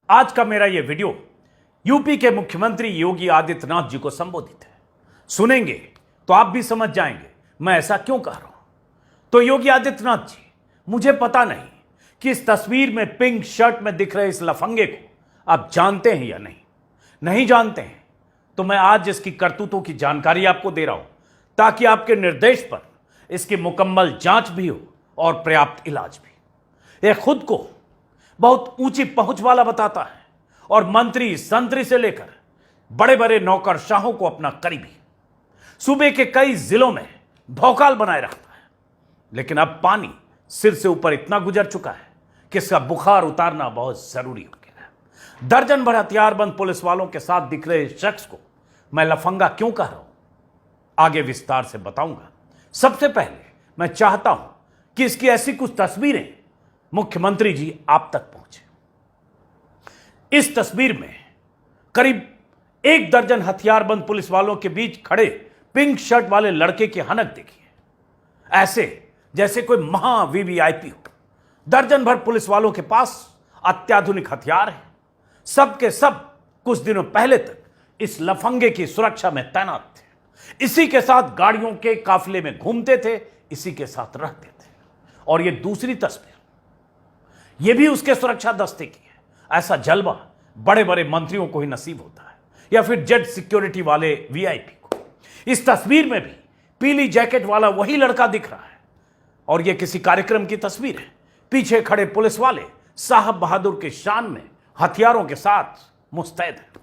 आज का मेरा यह वीडियो यूपी के मुख्यमंत्री योगी आदित्यनाथ जी को संबोधित है। सुनेंगे तो आप भी समझ जाएंगे मैं ऐसा क्यों कह रहा हूं। तो योगी आदित्यनाथ जी, मुझे पता नहीं कि इस तस्वीर में पिंक शर्ट में दिख रहे इस लफंगे को आप जानते हैं या नहीं। नहीं जानते हैं तो मैं आज इसकी करतूतों की जानकारी आपको दे रहा हूं ताकि आपके निर्देश पर इसकी मुकम्मल जांच भी हो और पर्याप्त इलाज भी। यह खुद को बहुत ऊंची पहुंच वाला बताता है और मंत्री संतरी से लेकर बड़े बड़े नौकरशाहों को अपना करीबी सूबे के कई जिलों में भौकाल बनाए रखता है। लेकिन अब पानी सिर से ऊपर इतना गुजर चुका है कि इसका बुखार उतारना बहुत जरूरी हो गया है। दर्जन भर हथियारबंद पुलिस वालों के साथ दिख रहे शख्स को मैं लफंगा क्यों कह रहा हूं, आगे विस्तार से बताऊंगा। सबसे पहले मैं चाहता हूं कि इसकी ऐसी कुछ तस्वीरें मुख्यमंत्री जी आप तक पहुंचे। इस तस्वीर में करीब 1 दर्जन हथियारबंद पुलिस वालों के बीच खड़े पिंक शर्ट वाले लड़के की हनक देखिए, ऐसे जैसे कोई महा वीवीआईपी हो। दर्जन भर पुलिस वालों के पास अत्याधुनिक हथियार है। सबके सब कुछ दिनों पहले तक इस लफंगे की सुरक्षा में तैनात थे, इसी के साथ गाड़ियों के काफिले में घूमते थे, इसी के साथ रहते थे। और यह दूसरी तस्वीर, यह भी उसके सुरक्षा दस्ते की है। ऐसा जलवा बड़े बड़े मंत्रियों को ही नसीब होता है या फिर जेड सिक्योरिटी वाले वीआईपी को। इस तस्वीर में भी पीली जैकेट वाला वही लड़का दिख रहा है और यह किसी कार्यक्रम की तस्वीर है। पीछे खड़े पुलिस वाले साहब बहादुर के शान में हथियारों के साथ मुस्तैद हैं।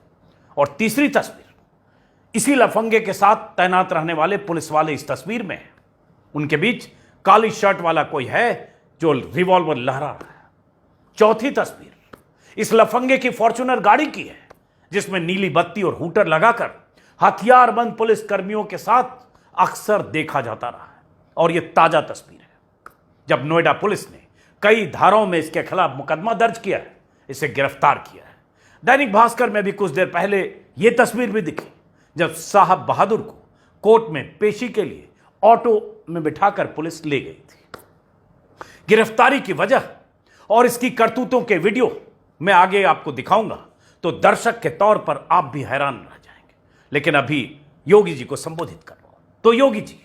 और तीसरी तस्वीर, इसी लफंगे के साथ तैनात रहने वाले पुलिस वाले इस तस्वीर में है। उनके बीच काली शर्ट वाला कोई है जो रिवॉल्वर लहरा रहा है। चौथी तस्वीर इस लफंगे की फॉर्च्यूनर गाड़ी की है जिसमें नीली बत्ती और हूटर लगाकर हथियारबंद पुलिस कर्मियों के साथ अक्सर देखा जाता रहा है। और यह ताजा तस्वीर है जब नोएडा पुलिस ने कई धाराओं में इसके खिलाफ मुकदमा दर्ज किया है, इसे गिरफ्तार किया है। दैनिक भास्कर में भी कुछ देर पहले यह तस्वीर भी दिखी जब साहब बहादुर को कोर्ट में पेशी के लिए ऑटो में बिठाकर पुलिस ले गई थी। गिरफ्तारी की वजह और इसकी करतूतों के वीडियो मैं आगे आपको दिखाऊंगा तो दर्शक के तौर पर आप भी हैरान रह जाएंगे। लेकिन अभी योगी जी को संबोधित कर रहा हूं। तो योगी जी,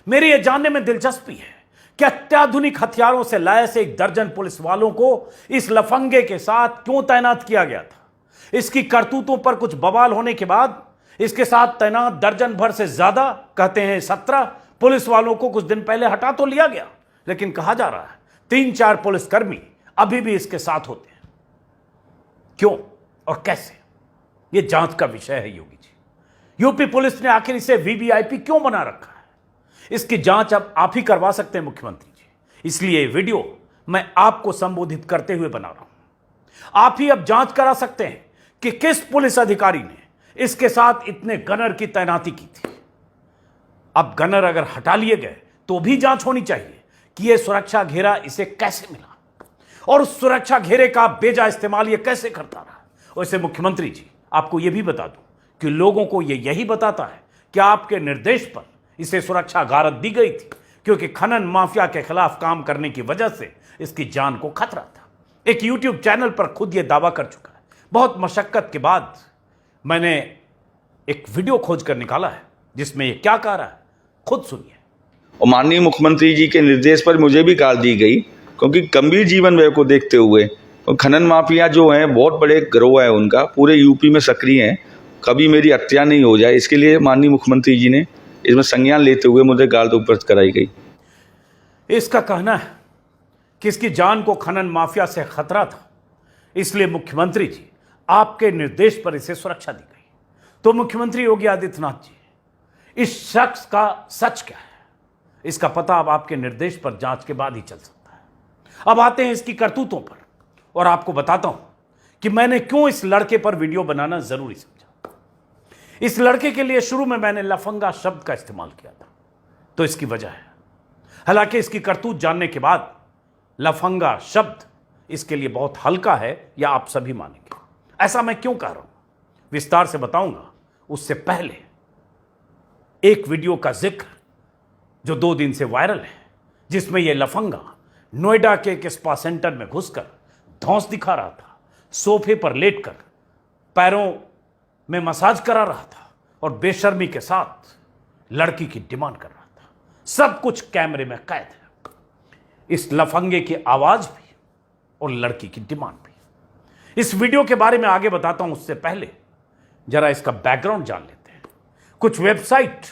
मेरी यह जानने में दिलचस्पी है कि अत्याधुनिक हथियारों से लैस 1 दर्जन पुलिस वालों को इस लफंगे के साथ क्यों तैनात किया गया था। इसकी करतूतों पर कुछ बवाल होने के बाद इसके साथ तैनात दर्जन भर से ज्यादा, कहते हैं 17 पुलिस वालों को कुछ दिन पहले हटा तो लिया गया, लेकिन कहा जा रहा है 3-4 पुलिसकर्मी अभी भी इसके साथ होते हैं। क्यों और कैसे, यह जांच का विषय है योगी जी। यूपी पुलिस ने आखिर इसे वीवीआईपी क्यों बना रखा है, इसकी जांच अब आप ही करवा सकते हैं मुख्यमंत्री जी। इसलिए वीडियो मैं आपको संबोधित करते हुए बना रहा हूं। आप ही अब जांच करा सकते हैं कि किस पुलिस अधिकारी ने इसके साथ इतने गनर की तैनाती की थी। अब गनर अगर हटा लिए गए तो भी जांच होनी चाहिए कि यह सुरक्षा घेरा इसे कैसे मिला और उस सुरक्षा घेरे का बेजा इस्तेमाल यह कैसे करता रहा। वैसे मुख्यमंत्री जी, आपको यह भी बता दूं कि लोगों को यह यही बताता है कि आपके निर्देश पर इसे सुरक्षा गारद दी गई थी क्योंकि खनन माफिया के खिलाफ काम करने की वजह से इसकी जान को खतरा था। एक यूट्यूब चैनल पर खुद यह दावा कर चुका है। बहुत मशक्कत के बाद मैंने एक वीडियो खोज कर निकाला है जिसमें यह क्या कह रहा है, खुद सुनिए। और माननीय मुख्यमंत्री जी के निर्देश पर मुझे भी कार दी गई क्योंकि गंभीर जीवन व्यय को देखते हुए और खनन माफिया जो हैं बहुत बड़े गिरोह है उनका पूरे यूपी में सक्रिय हैं, कभी मेरी हत्या नहीं हो जाए इसके लिए माननीय मुख्यमंत्री जी ने इसमें संज्ञान लेते हुए मुझे गार्ड उपलब्ध कराई गई। इसका कहना है कि इसकी जान को खनन माफिया से खतरा था, इसलिए मुख्यमंत्री जी आपके निर्देश पर इसे सुरक्षा दी गई। तो मुख्यमंत्री योगी आदित्यनाथ जी, इस शख्स का सच क्या है, इसका पता अब आपके निर्देश पर जांच के बाद ही चल सकता है। अब आते हैं इसकी करतूतों पर और आपको बताता हूं कि मैंने क्यों इस लड़के पर वीडियो बनाना जरूरी समझा। इस लड़के के लिए शुरू में मैंने लफंगा शब्द का इस्तेमाल किया था, तो इसकी वजह है। हालांकि इसकी करतूत जानने के बाद लफंगा शब्द इसके लिए बहुत हल्का है या आप सभी मानेंगे। ऐसा मैं क्यों कह रहा हूं, विस्तार से बताऊंगा। उससे पहले एक वीडियो का जिक्र जो 2 दिन से वायरल है जिसमें यह लफंगा नोएडा के एक स्पा सेंटर में घुसकर धौंस दिखा रहा था। सोफे पर लेटकर पैरों में मसाज करा रहा था और बेशर्मी के साथ लड़की की डिमांड कर रहा था। सब कुछ कैमरे में कैद है, इस लफंगे की आवाज भी और लड़की की डिमांड भी। इस वीडियो के बारे में आगे बताता हूं, उससे पहले जरा इसका बैकग्राउंड जान लेते हैं। कुछ वेबसाइट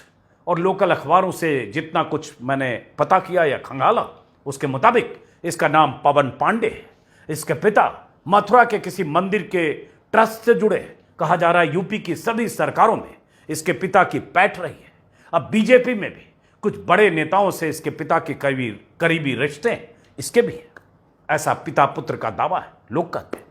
और लोकल अखबारों से जितना कुछ मैंने पता किया या खंगाला, उसके मुताबिक इसका नाम पवन पांडे है। इसके पिता मथुरा के किसी मंदिर के ट्रस्ट से जुड़े हैं। कहा जा रहा है यूपी की सभी सरकारों में इसके पिता की पैठ रही है। अब बीजेपी में भी कुछ बड़े नेताओं से इसके पिता के करीबी रिश्ते इसके भी हैं, ऐसा पिता पुत्र का दावा है। लोग कहते हैं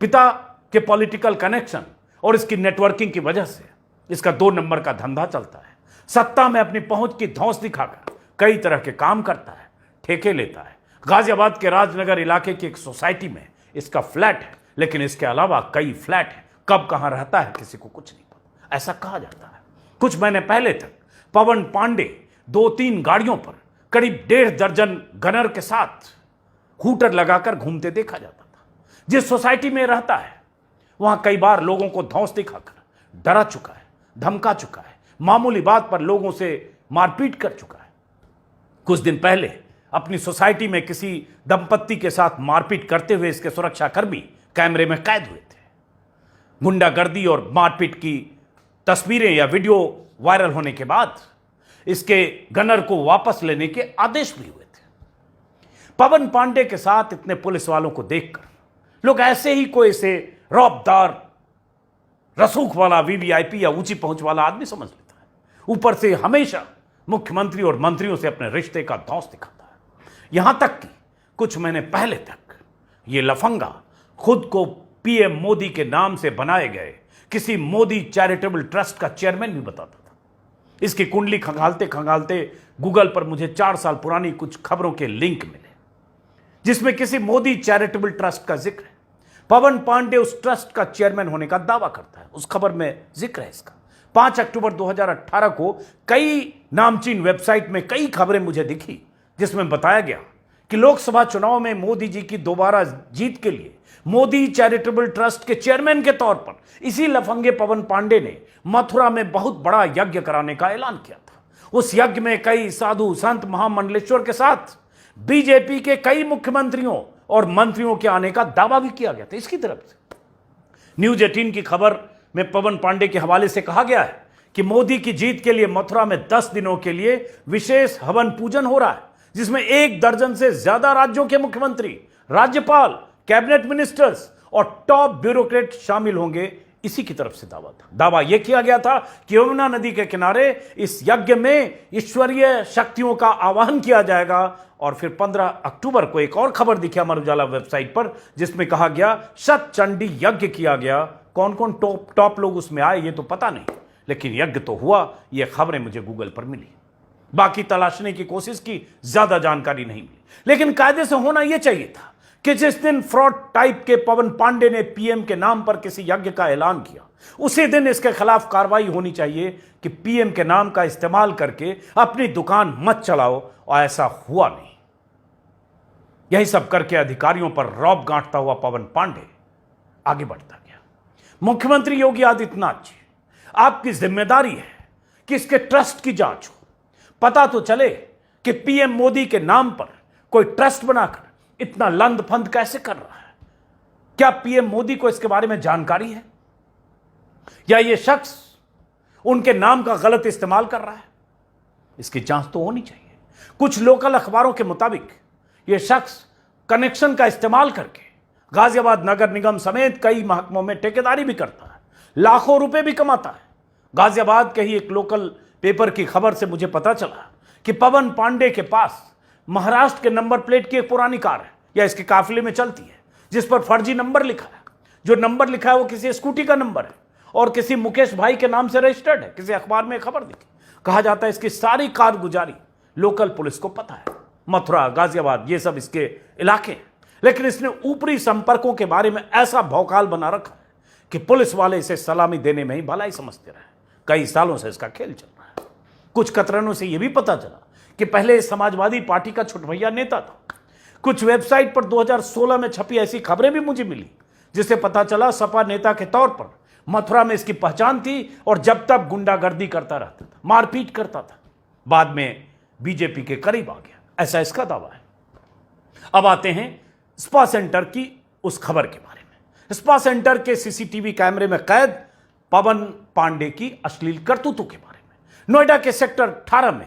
पिता के पॉलिटिकल कनेक्शन और इसकी नेटवर्किंग की वजह से इसका 2 नंबर का धंधा चलता है। सत्ता में अपनी पहुंच की धौंस दिखाकर कई तरह के काम करता है, ठेके लेता है। गाजियाबाद के राजनगर इलाके की एक सोसाइटी में इसका फ्लैट है, लेकिन इसके अलावा कई फ्लैट हैं। कब कहां रहता है किसी को कुछ नहीं पता, ऐसा कहा जाता है। कुछ महीने पहले तक पवन पांडे 2-3 गाड़ियों पर करीब 1.5 दर्जन गनर के साथ हूटर लगाकर घूमते देखा जाता था। जिस सोसाइटी में रहता है वहां कई बार लोगों को धौंस दिखाकर डरा चुका है, धमका चुका है, मामूली बात पर लोगों से मारपीट कर चुका है। कुछ दिन पहले अपनी सोसाइटी में किसी दंपत्ति के साथ मारपीट करते हुए इसके सुरक्षाकर्मी कैमरे में कैद हुए थे। गुंडागर्दी और मारपीट की तस्वीरें या वीडियो वायरल होने के बाद इसके गनर को वापस लेने के आदेश भी हुए थे। पवन पांडे के साथ इतने पुलिस वालों को देखकर लोग ऐसे ही कोई से रौबदार, रसूख वाला, वीवीआईपी या ऊंची पहुंच वाला आदमी समझ लेता है। ऊपर से हमेशा मुख्यमंत्री और मंत्रियों से अपने रिश्ते का धौंस दिखाता है। यहां तक कि कुछ महीने पहले तक यह लफंगा खुद को पीएम मोदी के नाम से बनाए गए किसी मोदी चैरिटेबल ट्रस्ट का चेयरमैन भी बताता था। इसकी कुंडली खंगालते खंगालते गूगल पर मुझे 4 साल पुरानी कुछ खबरों के लिंक मिले, जिसमें किसी मोदी चैरिटेबल ट्रस्ट का जिक्र है। पवन पांडे उस ट्रस्ट का चेयरमैन होने का दावा करता है। उस खबर में जिक्र है इसका। 5 अक्टूबर 2018 को कई नामचीन वेबसाइट में कई खबरें मुझे दिखी, जिसमें बताया गया कि लोकसभा चुनाव में मोदी जी की दोबारा जीत के लिए मोदी चैरिटेबल ट्रस्ट के चेयरमैन के तौर पर इसी लफंगे पवन पांडे ने मथुरा में बहुत बड़ा यज्ञ कराने का ऐलान किया था। उस यज्ञ में कई साधु संत महामंडलेश्वर के साथ बीजेपी के कई मुख्यमंत्रियों और मंत्रियों के आने का दावा भी किया गया था इसकी तरफ से। न्यूज 18 की खबर में पवन पांडे के हवाले से कहा गया है कि मोदी की जीत के लिए मथुरा में 10 दिनों के लिए विशेष हवन पूजन हो रहा है, जिसमें 1 दर्जन से ज्यादा राज्यों के मुख्यमंत्री, राज्यपाल, कैबिनेट मिनिस्टर्स और टॉप ब्यूरोक्रेट शामिल होंगे। इसी की तरफ से दावा यह किया गया था कि यमुना नदी के किनारे इस यज्ञ में ईश्वरीय शक्तियों का आवाहन किया जाएगा। और फिर 15 अक्टूबर को एक और खबर दिखी अमर उजाला वेबसाइट पर, जिसमें कहा गया शत चंडी यज्ञ किया गया। कौन कौन टॉप लोग उसमें आए ये तो पता नहीं, लेकिन यज्ञ तो हुआ। ये खबरें मुझे गूगल पर मिली, बाकी तलाशने की कोशिश की, ज्यादा जानकारी नहीं मिली। लेकिन कायदे से होना यह चाहिए था कि जिस दिन फ्रॉड टाइप के पवन पांडे ने पीएम के नाम पर किसी यज्ञ का ऐलान किया, उसी दिन इसके खिलाफ कार्रवाई होनी चाहिए कि पीएम के नाम का इस्तेमाल करके अपनी दुकान मत चलाओ। और ऐसा हुआ नहीं। यही सब करके अधिकारियों पर रौब गांठता हुआ पवन पांडे आगे बढ़ता गया। मुख्यमंत्री योगी आदित्यनाथ जी, आपकी जिम्मेदारी है कि इसके ट्रस्ट की जांच हो, पता तो चले कि पीएम मोदी के नाम पर कोई ट्रस्ट बनाकर इतना लंद फंद कैसे कर रहा है। क्या पीएम मोदी को इसके बारे में जानकारी है, या यह शख्स उनके नाम का गलत इस्तेमाल कर रहा है? इसकी जांच तो होनी चाहिए। कुछ लोकल अखबारों के मुताबिक यह शख्स कनेक्शन का इस्तेमाल करके गाजियाबाद नगर निगम समेत कई महकमों में ठेकेदारी भी करता है, लाखों रुपए भी कमाता है। गाजियाबाद के ही एक लोकल पेपर की खबर से मुझे पता चला कि पवन पांडे के पास महाराष्ट्र के नंबर प्लेट की एक पुरानी कार है, या इसके काफिले में चलती है, जिस पर फर्जी नंबर लिखा है। जो नंबर लिखा है वो किसी स्कूटी का नंबर है और किसी मुकेश भाई के नाम से रजिस्टर्ड है। किसी अखबार में खबर दिखी, कहा जाता है इसकी सारी कारगुजारी लोकल पुलिस को पता है। मथुरा, गाजियाबाद, ये सब इसके इलाके हैं। लेकिन इसने ऊपरी संपर्कों के बारे में ऐसा भौकाल बना रखा है कि पुलिस वाले इसे सलामी देने में ही भलाई समझते रहे। कई सालों से इसका खेल चल रहा है। कुछ कतरनों से यह भी पता चला कि पहले समाजवादी पार्टी का छुटभैया नेता था। कुछ वेबसाइट पर 2016 में छपी ऐसी खबरें भी मुझे मिली जिसे पता चला सपा नेता के तौर पर मथुरा में इसकी पहचान थी और जब तक गुंडागर्दी करता रहता था, मारपीट करता था, बाद में बीजेपी के करीब आ गया, ऐसा इसका दावा है। अब आते हैं स्पा सेंटर की उस खबर के बारे में। स्पा सेंटर के सीसीटीवी कैमरे में कैद पवन पांडे की अश्लील करतूतों के बारे में। नोएडा के सेक्टर 18 में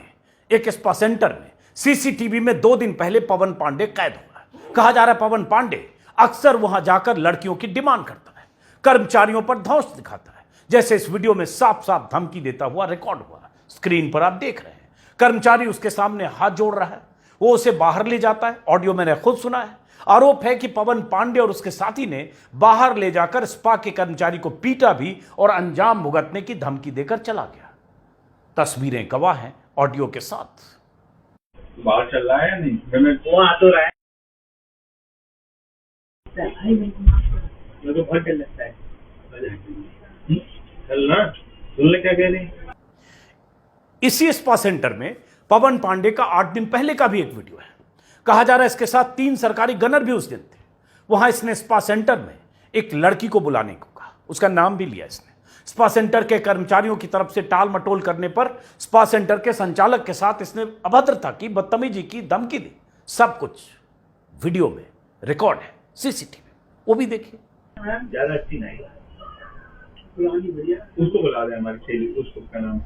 एक स्पा सेंटर में सीसीटीवी में 2 दिन पहले पवन पांडे कैद हुआ। कहा जा रहा है पवन पांडे अक्सर वहां जाकर लड़कियों की डिमांड करता है, कर्मचारियों पर धौंस दिखाता है, जैसे इस वीडियो में साफ साफ धमकी देता हुआ रिकॉर्ड हुआ। स्क्रीन पर आप देख रहे हैं, कर्मचारी उसके सामने हाथ जोड़ रहा है, वो उसे बाहर ले जाता है। ऑडियो मैंने खुद सुना है। आरोप है कि पवन पांडे और उसके साथी ने बाहर ले जाकर स्पा के कर्मचारी को पीटा भी और अंजाम भुगतने की धमकी देकर चला गया। तस्वीरें गवाह हैं ऑडियो के साथ। बाहर चल रहा है या नहीं? वो आ तो रहा है, मेरे को बहुत डर लगता है। चल ना, सुन ले क्या कह रही। इसी स्पा सेंटर में पवन पांडे का 8 दिन पहले का भी एक वीडियो है। कहा जा रहा है इसके साथ 3 सरकारी गनर भी उस दिन थे। वहां इसने स्पा सेंटर में एक लड़की को बुलाने को कहा, उसका नाम भी लिया इसने। स्पा सेंटर के कर्मचारियों की तरफ से टाल मटोल करने पर स्पा सेंटर के संचालक के साथ इसने अभद्रता की, बदतमीजी की, धमकी दी। सब कुछ वीडियो में रिकॉर्ड है, सीसीटीवी, वो भी देखिए। ज्यादा अच्छी नहीं, उसको बुला रहे हमारी चेली, उसको क्या नाम,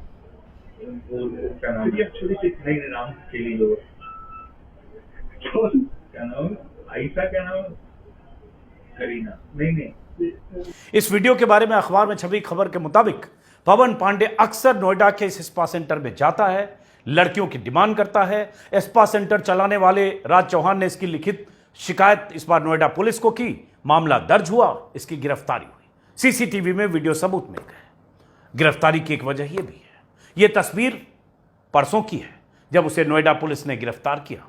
क्या नाम, छोटी सी नाम चेली जो क्या नाम, आयशा, क्या नाम, करीना, नहीं। इस वीडियो के बारे में अखबार में छपी खबर के मुताबिक पवन पांडे अक्सर नोएडा के इस स्पा सेंटर में जाता है, लड़कियों की डिमांड करता है। स्पा सेंटर चलाने वाले राज चौहान ने इसकी लिखित शिकायत इस बार नोएडा पुलिस को की। मामला दर्ज हुआ, इसकी गिरफ्तारी हुई। सीसीटीवी में वीडियो सबूत मिल गए। गिरफ्तारी की एक वजह यह भी है, यह तस्वीर परसों की है जब उसे नोएडा पुलिस ने गिरफ्तार किया।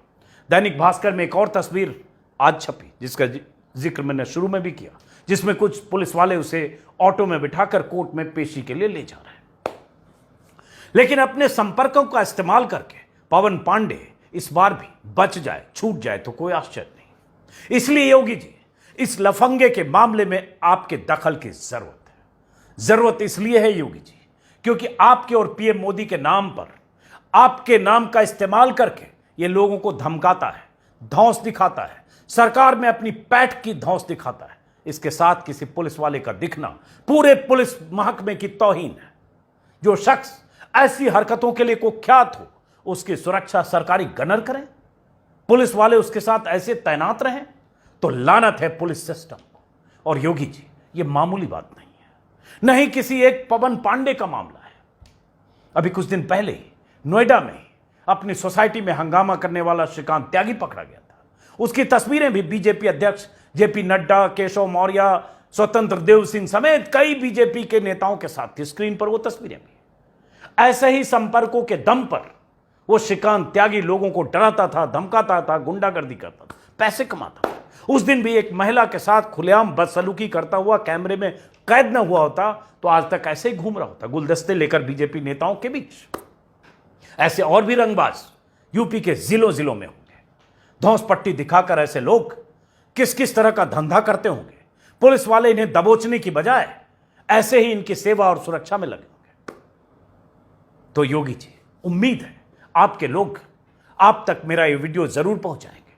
दैनिक भास्कर में एक और तस्वीर आज छपी जिसका जिक्र मैंने शुरू में भी किया, जिसमें कुछ पुलिस वाले उसे ऑटो में बिठाकर कोर्ट में पेशी के लिए ले जा रहे हैं। लेकिन अपने संपर्कों का इस्तेमाल करके पवन पांडे इस बार भी बच जाए, छूट जाए तो कोई आश्चर्य नहीं। इसलिए योगी जी, इस लफंगे के मामले में आपके दखल की जरूरत है। जरूरत इसलिए है योगी जी क्योंकि आपके और पीएम मोदी के नाम पर, आपके नाम का इस्तेमाल करके ये लोगों को धमकाता है, धौंस दिखाता है, सरकार में अपनी पैठ की धौंस दिखाता है। इसके साथ किसी पुलिस वाले का दिखना पूरे पुलिस महकमे की तौहीन है। जो शख्स ऐसी हरकतों के लिए कुख्यात हो, उसकी सुरक्षा सरकारी गनर करें, पुलिस वाले उसके साथ ऐसे तैनात रहें, तो लानत है पुलिस सिस्टम को। और योगी जी, ये मामूली बात नहीं है, नहीं किसी एक पवन पांडे का मामला है। अभी कुछ दिन पहले ही नोएडा में अपनी सोसाइटी में हंगामा करने वाला श्रीकांत त्यागी पकड़ा गया था। उसकी तस्वीरें भी बीजेपी अध्यक्ष जेपी नड्डा, केशव मौर्य, स्वतंत्र देव सिंह समेत कई बीजेपी के नेताओं के साथ थी। स्क्रीन पर वो तस्वीरें भी। ऐसे ही संपर्कों के दम पर वो श्रीकांत त्यागी लोगों को डराता था, धमकाता था, गुंडागर्दी करता था, पैसे कमाता था। उस दिन भी एक महिला के साथ खुलेआम बदसलूकी करता हुआ कैमरे में कैद न हुआ होता तो आज तक ऐसे ही घूम रहा होता, गुलदस्ते लेकर बीजेपी नेताओं के बीच। ऐसे और भी रंगबाज यूपी के जिलों में होंगे। धौंस पट्टी दिखाकर ऐसे लोग किस किस तरह का धंधा करते होंगे। पुलिस वाले इन्हें दबोचने की बजाय ऐसे ही इनकी सेवा और सुरक्षा में लगे होंगे। तो योगी जी, उम्मीद है आपके लोग आप तक मेरा ये वीडियो जरूर पहुंचाएंगे।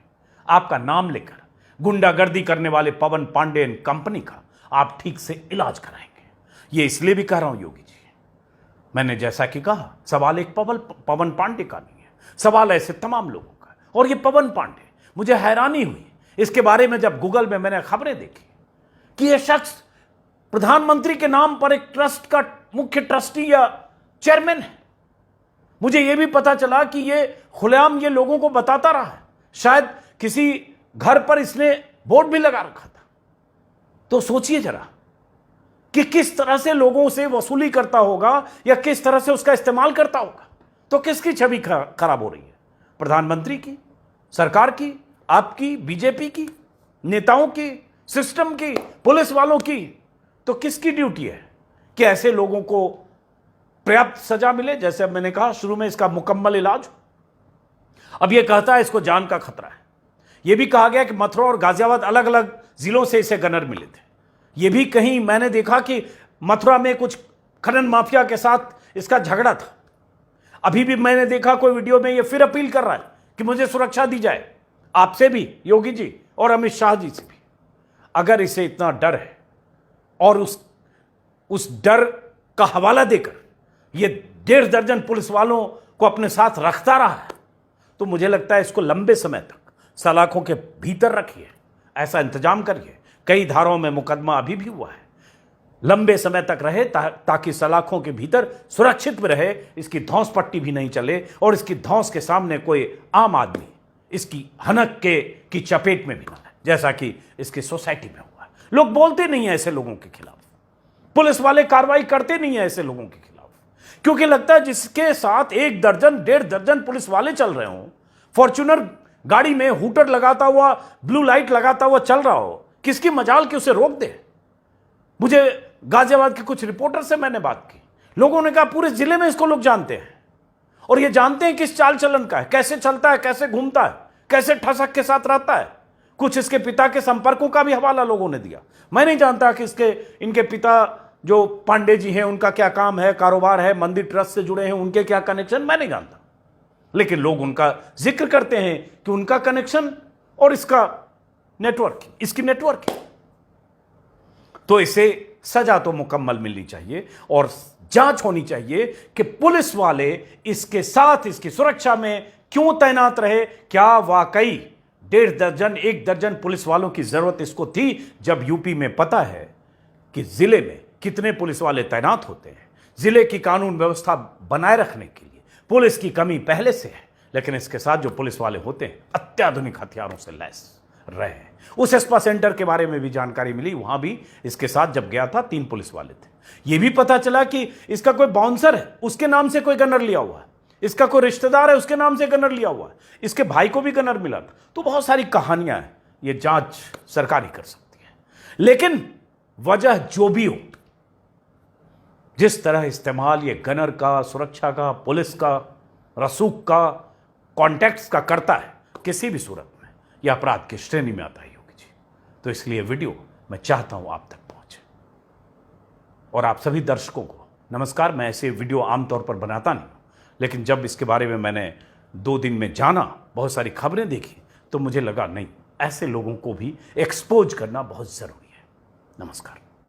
आपका नाम लेकर गुंडागर्दी करने वाले पवन पांडे एंड कंपनी का आप ठीक से इलाज कराएंगे। ये इसलिए भी कह रहा हूं योगी जी, मैंने जैसा कि कहा, सवाल एक पवन पांडे का नहीं है, सवाल ऐसे तमाम लोगों का। और ये पवन पांडे, मुझे हैरानी हुई इसके बारे में जब गूगल में मैंने खबरें देखी कि यह शख्स प्रधानमंत्री के नाम पर एक ट्रस्ट का मुख्य ट्रस्टी या चेयरमैन है। मुझे यह भी पता चला कि यह खुलेआम ये लोगों को बताता रहा है, शायद किसी घर पर इसने बोर्ड भी लगा रखा था। तो सोचिए जरा कि किस तरह से लोगों से वसूली करता होगा या किस तरह से उसका इस्तेमाल करता होगा। तो किसकी छवि खराब हो रही है? प्रधानमंत्री की, सरकार की, आपकी, बीजेपी की, नेताओं की, सिस्टम की, पुलिस वालों की? तो किसकी ड्यूटी है कि ऐसे लोगों को पर्याप्त सजा मिले? जैसे अब मैंने कहा शुरू में, इसका मुकम्मल इलाज। अब यह कहता है इसको जान का खतरा है। यह भी कहा गया कि मथुरा और गाजियाबाद अलग अलग जिलों से इसे गनर मिले थे। ये भी कहीं मैंने देखा कि मथुरा में कुछ खनन माफिया के साथ इसका झगड़ा था। अभी भी मैंने देखा कोई वीडियो में ये फिर अपील कर रहा है कि मुझे सुरक्षा दी जाए, आपसे भी योगी जी और अमित शाह जी से भी। अगर इसे इतना डर है और उस डर का हवाला देकर ये 1.5 दर्जन पुलिस वालों को अपने साथ रखता रहा है, तो मुझे लगता है इसको लंबे समय तक सलाखों के भीतर रखिए, ऐसा इंतजाम करिए। कई धाराओं में मुकदमा अभी भी हुआ है, लंबे समय तक रहे ताकि सलाखों के भीतर सुरक्षित भी रहे, इसकी धौंस पट्टी भी नहीं चले और इसकी धौंस के सामने कोई आम आदमी इसकी हनक की चपेट में भी ना है, जैसा कि इसकी सोसाइटी में हुआ है। लोग बोलते नहीं है ऐसे लोगों के खिलाफ, पुलिस वाले कार्रवाई करते नहीं है ऐसे लोगों के खिलाफ, क्योंकि लगता है जिसके साथ 1 दर्जन 1.5 दर्जन पुलिस वाले चल रहे हो, फॉर्च्यूनर गाड़ी में हूटर लगाता हुआ, ब्लू लाइट लगाता हुआ चल रहा हो, किसकी मजाल कि उसे रोक दे। मुझे गाजियाबाद के कुछ रिपोर्टर से मैंने बात की, लोगों ने कहा पूरे जिले में इसको लोग जानते हैं और ये जानते हैं किस चाल चलन का है, कैसे चलता है, कैसे घूमता है, कैसे ठसक के साथ रहता है। कुछ इसके पिता के संपर्कों का भी हवाला लोगों ने दिया। मैं नहीं जानता कि इनके पिता जो पांडे जी हैं उनका क्या काम है, कारोबार है, मंदिर ट्रस्ट से जुड़े हैं, उनके क्या कनेक्शन, मैं नहीं जानता, लेकिन लोग उनका जिक्र करते हैं कि उनका कनेक्शन और इसका नेटवर्क, इसकी नेटवर्क है। तो इसे सजा तो मुकम्मल मिलनी चाहिए और जांच होनी चाहिए कि पुलिस वाले इसके साथ इसकी सुरक्षा में क्यों तैनात रहे। क्या वाकई 1.5 दर्जन 1 दर्जन पुलिस वालों की जरूरत इसको थी, जब यूपी में पता है कि जिले में कितने पुलिस वाले तैनात होते हैं। जिले की कानून व्यवस्था बनाए रखने के लिए पुलिस की कमी पहले से है, लेकिन इसके साथ जो पुलिस वाले होते हैं अत्याधुनिक हथियारों से लैस रहे हैं। उस स्पा सेंटर के बारे में भी जानकारी मिली, वहां भी इसके साथ जब गया था 3 पुलिस वाले थे। यह भी पता चला कि इसका कोई बाउंसर है, उसके नाम से कोई गनर लिया हुआ है, इसका कोई रिश्तेदार है, उसके नाम से गनर लिया हुआ है, इसके भाई को भी गनर मिला था। तो बहुत सारी कहानियां हैं, ये जांच सरकार ही कर सकती है। लेकिन वजह जो भी हो, जिस तरह इस्तेमाल ये गनर का, सुरक्षा का, पुलिस का, रसूख का, कॉन्टैक्ट्स का करता है, किसी भी सूरत में यह अपराध की श्रेणी में आता है योगी जी। तो इसलिए वीडियो मैं चाहता हूं आप तक पहुंचे। और आप सभी दर्शकों को नमस्कार। मैं ऐसे वीडियो आमतौर पर बनाता नहीं, लेकिन जब इसके बारे में मैंने 2 दिन में जाना, बहुत सारी खबरें देखी, तो मुझे लगा नहीं, ऐसे लोगों को भी एक्सपोज करना बहुत जरूरी है। नमस्कार।